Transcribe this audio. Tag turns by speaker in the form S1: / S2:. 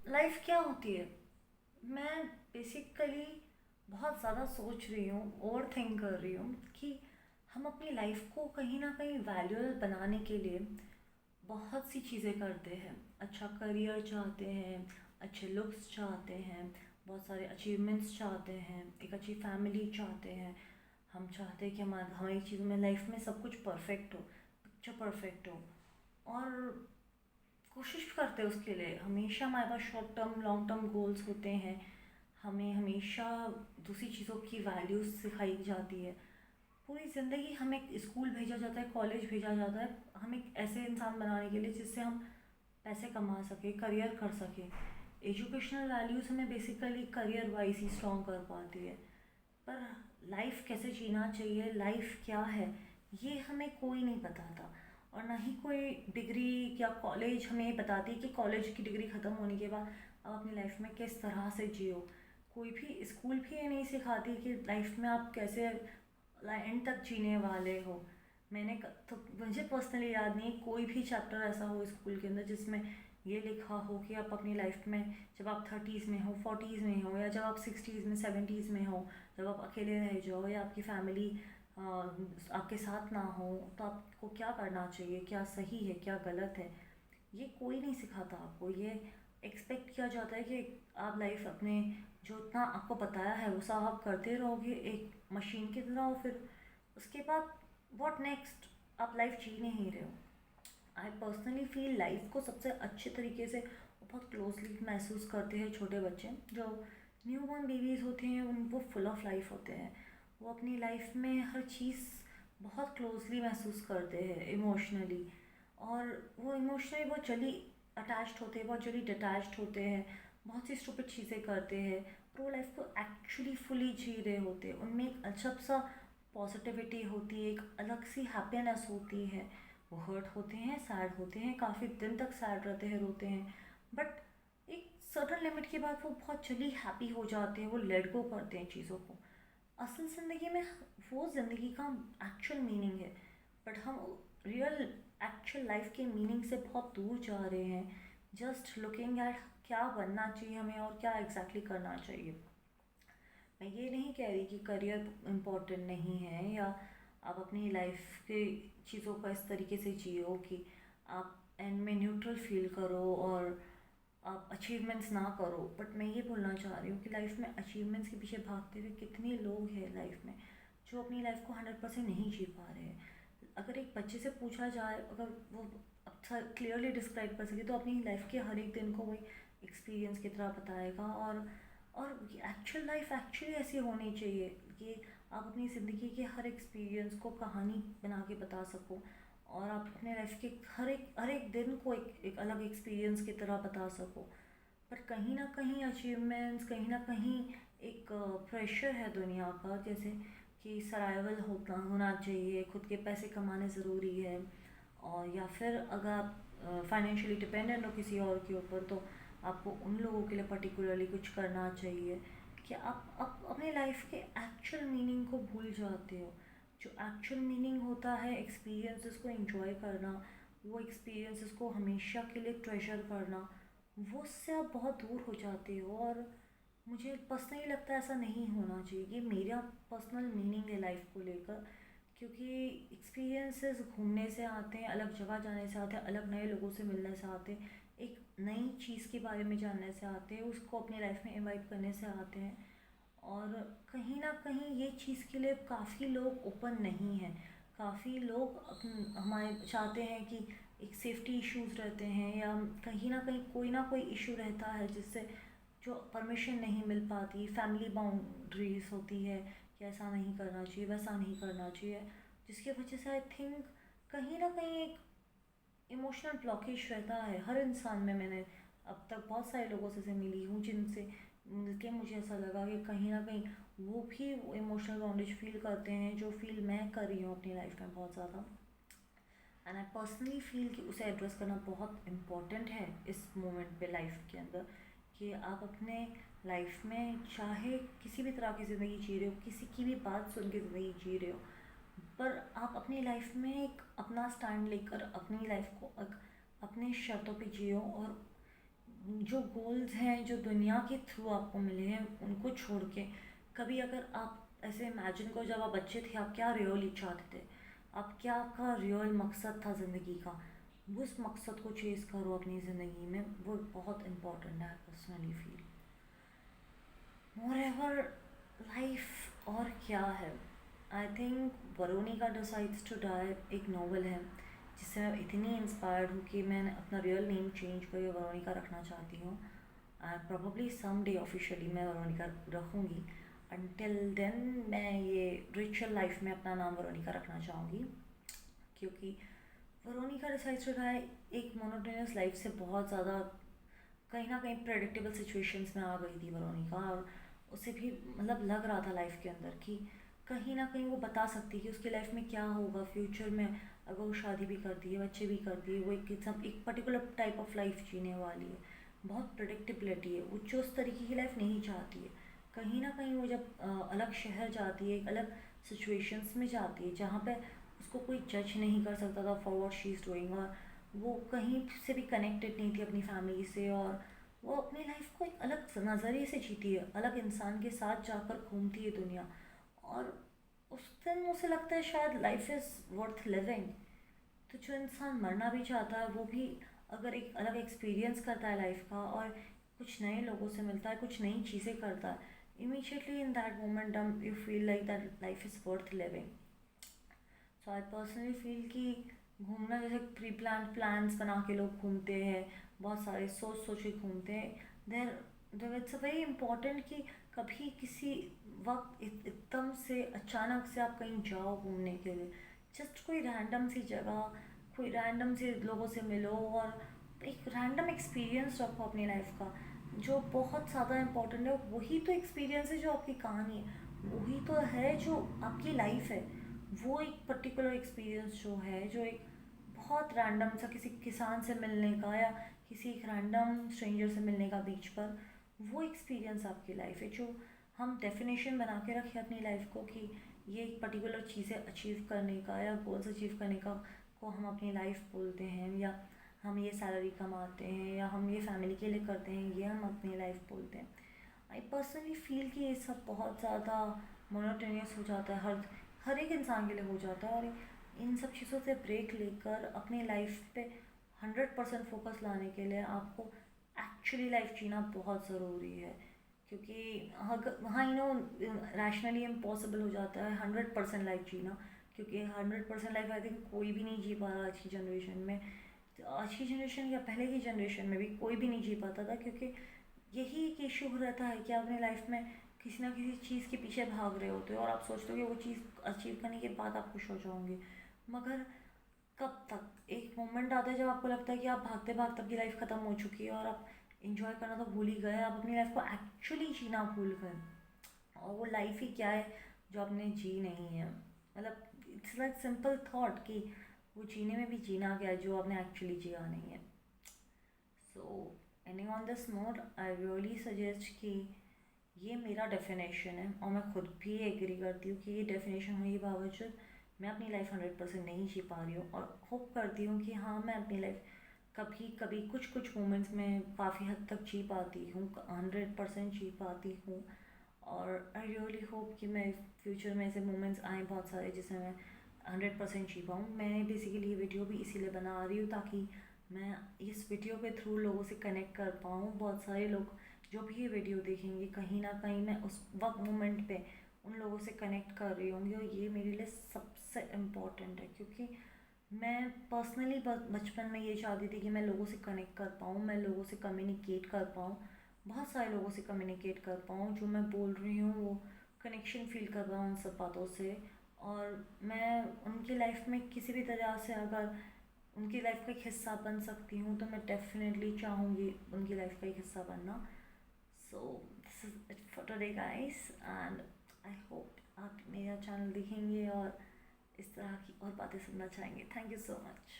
S1: Life क्या होती है? मैं बेसिकली बहुत ज़्यादा सोच रही हूँ, ओवर थिंक कर रही हूँ कि हम अपनी लाइफ को कहीं ना कहीं वैल्यूएबल बनाने के लिए बहुत सी चीज़ें करते हैं। अच्छा करियर चाहते हैं, अच्छे लुक्स चाहते हैं, बहुत सारे अचीवमेंट्स चाहते हैं, एक अच्छी फैमिली चाहते हैं। हम चाहते हैं कि हमारी चीज़ों में लाइफ में सब कुछ परफेक्ट हो, पिक्चर परफेक्ट हो। और कोशिश भी करते हैं उसके लिए। हमेशा हमारे पास short term long term goals होते हैं। हमें हमेशा दूसरी चीज़ों की वैल्यूज़ सिखाई जाती है। पूरी ज़िंदगी हमें स्कूल भेजा जाता है, कॉलेज भेजा जाता है, हमें एक ऐसे इंसान बनाने के लिए जिससे हम पैसे कमा सकें, करियर कर सकें। एजुकेशनल वैल्यूज़ हमें बेसिकली करियर वाइज ही स्ट्रॉन्ग कर पाती है। पर लाइफ कैसे जीना चाहिए, लाइफ क्या है, ये हमें कोई नहीं बताता। और ना ही कोई डिग्री या कॉलेज हमें बताती है कि कॉलेज की डिग्री ख़त्म होने के बाद आप अपनी लाइफ में किस तरह से जियो। कोई भी स्कूल भी ये नहीं सिखाती कि लाइफ में आप कैसे एंड तक जीने वाले हो। तो मुझे पर्सनली याद नहीं कोई भी चैप्टर ऐसा हो स्कूल के अंदर जिसमें ये लिखा हो कि आप अपनी लाइफ में जब आप थर्टीज़ में हो, फोर्टीज़ में हो, या जब आप सिक्सटीज़ में सेवेंटीज़ में हो, जब आप अकेले रह जाओ या आपकी फैमिली आपके साथ ना हो, तो आपको क्या करना चाहिए, क्या सही है क्या गलत है। ये कोई नहीं सिखाता आपको। ये एक्सपेक्ट किया जाता है कि आप लाइफ अपने जो इतना आपको बताया है वो सब आप करते रहोगे एक मशीन की तरह, और फिर उसके बाद व्हाट नेक्स्ट? आप लाइफ जी नहीं रहे हो। आई पर्सनली फील लाइफ को सबसे अच्छे तरीके से बहुत क्लोजली महसूस करते हैं छोटे बच्चे जो न्यू बॉर्न बेबीज़ होते हैं। वो फुल ऑफ लाइफ होते हैं। वो अपनी लाइफ में हर चीज़ बहुत क्लोजली महसूस करते हैं इमोशनली। और वो इमोशनली बहुत जल्दी अटैच्ड होते हैं, बहुत जल्दी डिटैच्ड होते हैं, बहुत सी स्टूपिड चीज़ें करते हैं। पर वो लाइफ को एक्चुअली फुली जी रहे होते हैं। उनमें एक अजब सा पॉजिटिविटी होती है, एक अलग सी हैप्पीनेस होती है। वो हर्ट होते हैं, सैड होते हैं, काफ़ी दिन तक सैड रहते हैं, रोते हैं, बट एक सर्टन लिमिट के बाद वो बहुत जल्दी हैप्पी हो जाते हैं। वो लेट गो करते हैं चीज़ों को। असल ज़िंदगी में वो ज़िंदगी का एक्चुअल मीनिंग है। बट हम रियल एक्चुअल लाइफ के मीनिंग से बहुत दूर जा रहे हैं, जस्ट लुकिंग एट क्या बनना चाहिए हमें और क्या एग्जैक्टली करना चाहिए। मैं ये नहीं कह रही कि करियर इम्पोर्टेंट नहीं है, या आप अपनी लाइफ के चीज़ों का इस तरीके से जियो कि आप एंड में न्यूट्रल फील करो और आप अचीवमेंट्स ना करो। बट मैं ये बोलना चाह रही हूँ कि लाइफ में अचीवमेंट्स के पीछे भागते हुए कितने लोग हैं लाइफ में जो अपनी लाइफ को 100% नहीं जी पा रहे हैं। अगर एक बच्चे से पूछा जाए, अगर वो अच्छा क्लियरली डिस्क्राइब कर सके तो अपनी लाइफ के हर एक दिन को वही एक्सपीरियंस की तरह बताएगा। और एक्चुअल लाइफ एक्चुअली ऐसी होनी चाहिए कि आप अपनी ज़िंदगी के हर एक्सपीरियंस को कहानी बना के बता सको, और आप अपने लाइफ के हर एक दिन को एक अलग एक्सपीरियंस की तरह बता सको। पर कहीं ना कहीं अचीवमेंट्स, कहीं ना कहीं एक प्रेशर है दुनिया का, जैसे कि सर्वाइवल होना चाहिए, खुद के पैसे कमाने ज़रूरी है। और या फिर अगर आप फाइनेंशियली डिपेंडेंट हो किसी और के ऊपर, तो आपको उन लोगों के लिए पर्टिकुलरली कुछ करना चाहिए। कि आप अपनी लाइफ के एक्चुअल मीनिंग को भूल जाते हो। जो एक्चुअल मीनिंग होता है एक्सपीरियंसेस को एंजॉय करना, वो एक्सपीरियंसेस को हमेशा के लिए ट्रेजर करना, वो उससे आप बहुत दूर हो जाते हो। और मुझे पर्सनली लगता है ऐसा नहीं होना चाहिए। ये मेरा पर्सनल मीनिंग है लाइफ को लेकर। क्योंकि एक्सपीरियंसेस घूमने से आते हैं, अलग जगह जाने से आते हैं, अलग नए लोगों से मिलने से आते हैं, एक नई चीज़ के बारे में जानने से आते हैं, उसको अपनी लाइफ में इन्वाइट करने से आते हैं। और कहीं ना कहीं ये चीज़ के लिए काफ़ी लोग ओपन नहीं हैं। काफ़ी लोग हमारे चाहते हैं कि एक सेफ्टी इश्यूज रहते हैं, या कहीं ना कहीं कोई ना कोई इशू रहता है जिससे जो परमिशन नहीं मिल पाती, फैमिली बाउंड्रीज होती है कि ऐसा नहीं करना चाहिए, वैसा नहीं करना चाहिए, जिसकी वजह से आई थिंक कहीं ना कहीं एक इमोशनल ब्लॉकेज रहता है हर इंसान में। मैंने अब तक बहुत सारे लोगों से मिली हूँ जिनसे मिलके मुझे ऐसा लगा कि कहीं ना कहीं वो भी इमोशनल बॉन्डेज फील करते हैं जो फील मैं कर रही हूँ अपनी लाइफ में बहुत ज़्यादा। एंड आई पर्सनली फील कि उसे एड्रेस करना बहुत इम्पॉर्टेंट है इस मोमेंट पे लाइफ के अंदर। कि आप अपने लाइफ में चाहे किसी भी तरह की ज़िंदगी जी रहे हो, किसी की भी बात सुन के ज़िंदगी जी रहे हो, पर आप अपनी लाइफ में एक अपना स्टैंड लेकर अपनी लाइफ को एक अपने शर्तों पे जियो, और जो गोल्स हैं जो दुनिया के थ्रू आपको मिले हैं उनको छोड़ के कभी अगर आप ऐसे इमेजिन करो, जब आप बच्चे थे आप क्या रियली चाहते थे, आप क्या आपका रियल मकसद था ज़िंदगी का, उस मकसद को चेज़ करो अपनी ज़िंदगी में, वो बहुत इम्पोर्टेंट है पर्सनली फील। मोर लाइफ और क्या है। I think Veronika decides to die एक नॉवल है जिससे मैं इतनी इंस्पायर्ड हूँ कि मैं अपना रियल नेम चेंज करके वरोनिका रखना चाहती हूँ। And probably some day officially मैं वरोनिका रखूँगी। अनटिल देन मैं ये रिचुअल लाइफ में अपना नाम वरोनिका रखना चाहूँगी, क्योंकि वरोनिका डिसाइड्स टू डाई एक मोनोटोनस लाइफ से बहुत ज़्यादा कहीं ना कहीं प्रेडिक्टेबल सिचुएशंस में आ गई थी वरोनिका, और उसे भी मतलब लग रहा था लाइफ के अंदर कि कहीं ना कहीं वो बता सकती कि उसकी लाइफ में क्या होगा फ्यूचर में, अगर वो शादी भी करती है, बच्चे भी करती है, वो एक पर्टिकुलर टाइप ऑफ लाइफ जीने वाली है, बहुत प्रेडिक्टेबिलिटी है, वो जो उस तरीके की लाइफ नहीं चाहती है। कहीं ना कहीं वो जब अलग शहर जाती है, एक अलग सिचुएशंस में जाती है जहाँ पे उसको कोई जज नहीं कर सकता था for what she is doing, और वो कहीं से भी कनेक्टेड नहीं थी अपनी फैमिली से, और वो अपनी लाइफ को एक अलग नज़रिए से जीती है, अलग इंसान के साथ जाकर घूमती है दुनिया। और उस दिन उसे लगता है शायद लाइफ इज़ वर्थ लिविंग। तो जो इंसान मरना भी चाहता है वो भी अगर एक अलग एक्सपीरियंस करता है लाइफ का और कुछ नए लोगों से मिलता है, कुछ नई चीज़ें करता है, immediately in that moment you feel like that life is worth living. So I personally feel कि घूमना जैसे प्री प्लान प्लान्स बना के लोग घूमते हैं, बहुत सारे सोच सोच के घूमते हैं, देर देर इट्स अ वेरी इम्पॉर्टेंट कि कभी किसी वक्त एकदम से अचानक से आप कहीं जाओ घूमने के लिए, जस्ट कोई रैंडम सी जगह, कोई रैंडम से लोगों से मिलो और एक रैंडम एक्सपीरियंस रखो अपनी लाइफ का, जो बहुत ज़्यादा इम्पोर्टेंट है। वही तो एक्सपीरियंस है जो आपकी कहानी है, वही तो है जो आपकी लाइफ है। वो एक पर्टिकुलर एक्सपीरियंस जो है, जो एक बहुत रैंडम सा किसी किसान से मिलने का या किसी एक रैंडम स्ट्रेंजर से मिलने का बीच पर, वो एक्सपीरियंस आपकी लाइफ है, जो हम डेफिनेशन बना के रखें अपनी लाइफ को कि ये एक पर्टिकुलर चीज़ें अचीव करने का या गोल्स अचीव करने का को हम अपनी लाइफ बोलते हैं, या हम ये सैलरी कमाते हैं, या हम ये फैमिली के लिए करते हैं, ये हम अपनी लाइफ बोलते हैं। आई पर्सनली फील कि ये सब बहुत ज़्यादा मोनोटोनियस हो जाता है, हर एक इंसान के लिए हो जाता है, और इन सब चीज़ों से ब्रेक लेकर अपनी लाइफ पे 100% फोकस लाने के लिए आपको एक्चुअली लाइफ जीना बहुत ज़रूरी है। क्योंकि अगर हाँ यू नो रैशनली इम्पॉसिबल हो जाता है 100% लाइफ जीना, क्योंकि 100% लाइफ आई थिंक कोई भी नहीं जी पा रहा आज की जनरेशन में। तो आज की जनरेशन या पहले की जनरेशन में भी कोई भी नहीं जी पाता था, क्योंकि यही एक इशू रहता है कि आप अपनी लाइफ में किसी ना किसी चीज़ के पीछे भाग रहे होते हो और आप सोचते हो कि वो चीज़ अचीव करने के बाद आप खुश हो जाओगे, मगर कब तक एक मोमेंट आता है जब आपको लगता है कि आप भागते भागते आपकी लाइफ ख़त्म हो चुकी है और आप इंजॉय करना तो भूल ही गए, आप अपनी लाइफ को एक्चुअली जीना भूल गए, और वो लाइफ ही क्या है जो आपने जी नहीं है। मतलब इट्स लाइक सिंपल थॉट कि वो जीने में भी जीना क्या है जो आपने एक्चुअली जिया नहीं है। सो ending on this note I really suggest कि ये मेरा डेफिनेशन है, और मैं खुद भी एग्री करती हूँ कि ये डेफिनेशन होने के बावजूद मैं अपनी लाइफ 100% नहीं जी पा रही हूँ, और होप करती हूँ कि हाँ मैं अपनी लाइफ कभी कभी कुछ कुछ मोमेंट्स में काफ़ी हद तक जी पाती हूँ, 100% जी पाती हूँ। और आई रियली होप कि मैं फ्यूचर में ऐसे मोमेंट्स आए बहुत सारे जिसमें मैं 100% जी पाऊँ। मैंने बेसिकली ये वीडियो भी इसीलिए बना रही हूँ ताकि मैं इस वीडियो के थ्रू लोगों से कनेक्ट कर पाऊँ। बहुत सारे लोग जो भी ये वीडियो देखेंगे कहीं ना कहीं मैं उस वक्त मोमेंट पे उन लोगों से कनेक्ट कर रही होंगी, और ये मेरे लिए सबसे इम्पॉर्टेंट है, क्योंकि मैं पर्सनली बचपन में ये चाहती थी कि मैं लोगों से कनेक्ट कर पाऊँ, मैं लोगों से कम्युनिकेट कर पाऊँ, बहुत सारे लोगों से कम्युनिकेट कर पाऊँ, जो मैं बोल रही हूँ वो कनेक्शन फील कर पाऊँ उन सब बातों से। और मैं उनकी लाइफ में किसी भी तरह से अगर उनकी लाइफ का एक हिस्सा बन सकती हूँ तो मैं डेफिनेटली चाहूँगी उनकी लाइफ का एक हिस्सा बनना। So this is it for today guys, and I hope आप मेरा चैनल देखेंगे और इस तरह की और बातें सुनना चाहेंगे। Thank you so much.